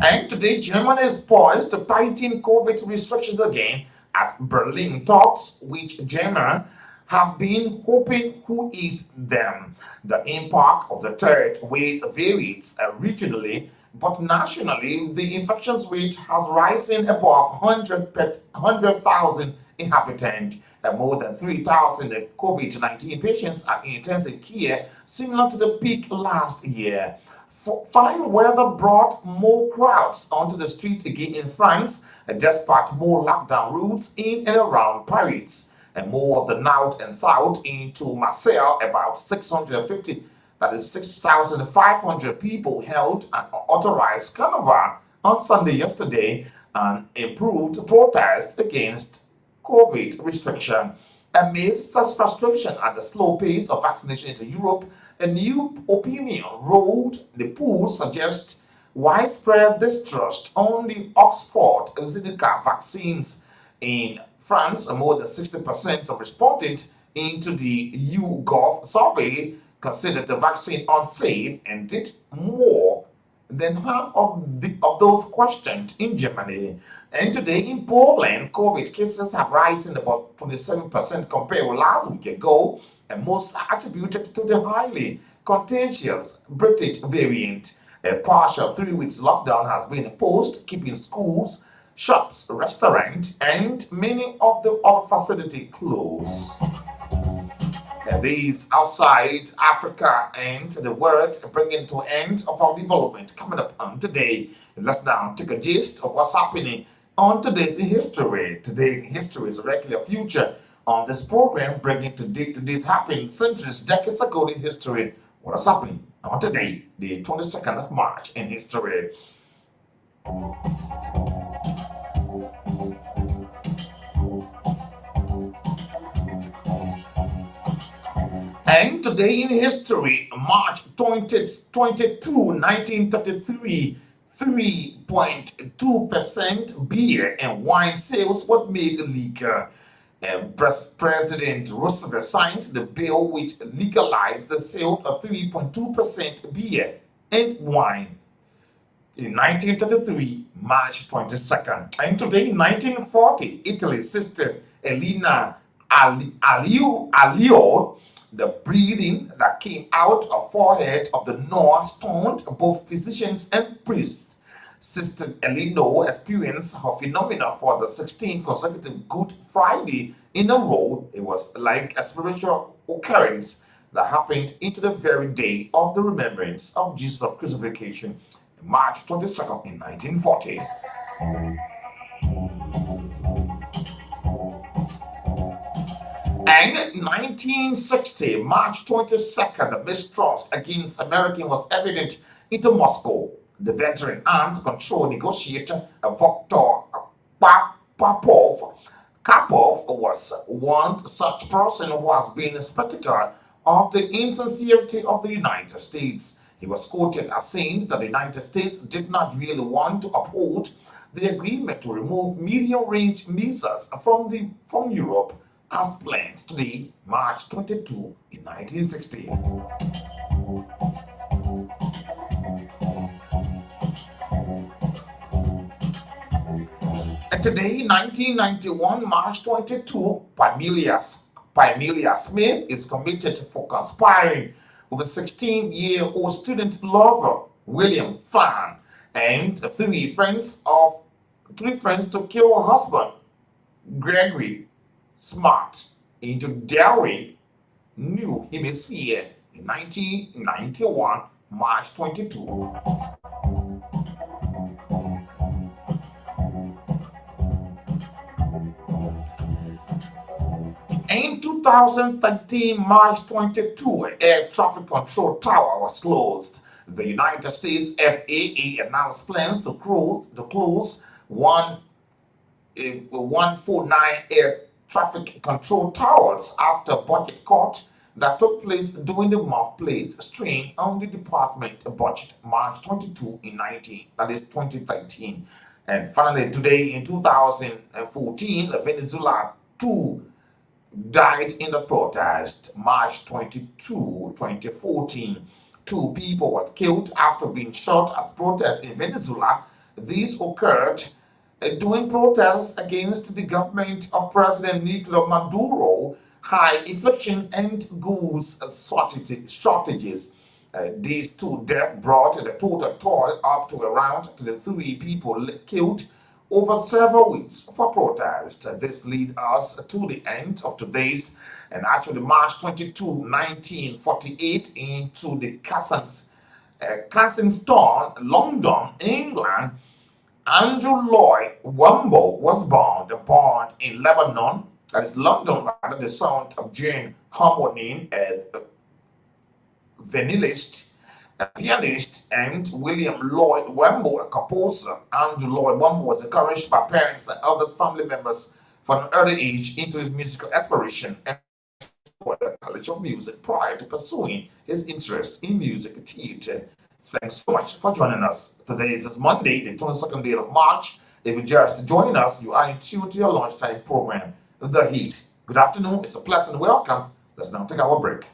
And today, Germany is poised to tighten COVID restrictions again as Berlin talks, which Germany have been hoping to ease them. The impact of the third wave varies regionally, but nationally, the infection rate has risen above 100,000 inhabitants. And more than 3,000 COVID-19 patients are in intensive care, similar to the peak last year. Fine weather brought more crowds onto the street again in France, despite more lockdown routes in and around Paris, and more of the north and south into Marseille. About 650, that is 6,500 people held an authorized carnival on Sunday yesterday, and improved protest against COVID restriction. Amid such frustration at the slow pace of vaccination into Europe, a new opinion rolled the pool suggests widespread distrust on the Oxford AstraZeneca vaccines. In France, more than 60% of respondents into the YouGov survey considered the vaccine unsafe, and did more than half of those questioned in Germany. And today in Poland, COVID cases have risen about 27% compared with last week ago, and most are attributed to the highly contagious British variant. A partial 3 weeks lockdown has been imposed, keeping schools, shops, restaurants, and many of the other facilities closed. And these outside Africa and the world bringing to an end of our development coming up on today. And let's now take a gist of what's happening on today's in history. Today in history is a regular future on this program, bringing today's happening centuries, decades ago in history. What is happening on today, the 22nd of March in history? And today in history, March 22, 1933, 3.2% beer and wine sales were made illegal. President Roosevelt signed the bill which legalized the sale of 3.2% beer and wine in 1933, March 22nd. And today, in 1940, Italy's sister Elena Alio, the bleeding that came out of forehead of the nurse stunned both physicians and priests. Sister Elino experienced her phenomena for the 16th consecutive Good Friday in a row. It was like a spiritual occurrence that happened into the very day of the remembrance of Jesus' crucifixion, March 22nd in 1940. And 1960, March 22nd, the mistrust against Americans was evident into Moscow. The veteran armed control negotiator Viktor Karpov was one such person who has been skeptical of the insincerity of the United States. He was quoted as saying that the United States did not really want to uphold the agreement to remove medium-range missiles from Europe as planned today, March 22, in 1960. And today, 1991, March 22, Pamelia Smith is committed for conspiring with a 16-year-old student lover, William Fan, and three friends to kill her husband, Gregory Smart, into Delray, New Hemisphere in 1991, March 22. In 2013, March 22, air traffic control tower was closed. The United States FAA announced plans to close 149 air traffic control towers after budget cut that took place during the month placed strain on the department budget March 22 in 2013. And finally, today in 2014, Venezuela too died in the protest March 22, 2014. Two people were killed after being shot at protests in Venezuela. This occurred during protests against the government of President Nicolas Maduro, high inflation and goods shortages. These two deaths brought the total up to around 3 people killed over several weeks for protest. This leads us to the end of today's, and actually March 22, 1948, into the Kensington, London, England. Andrew Lloyd Wimble was born in Lebanon, that is London, rather, the son of Jane Harmonin, a violinist, a pianist, and William Lloyd Wimble, a composer. Andrew Lloyd Wimble was encouraged by parents and other family members from an early age into his musical aspiration and the College of Music prior to pursuing his interest in music theater. Thanks so much for joining us. Today is Monday, the 22nd day of March. If you just join us, you are in tune to your lunchtime program, The Heat. Good afternoon. It's a pleasant welcome. Let's now take our break.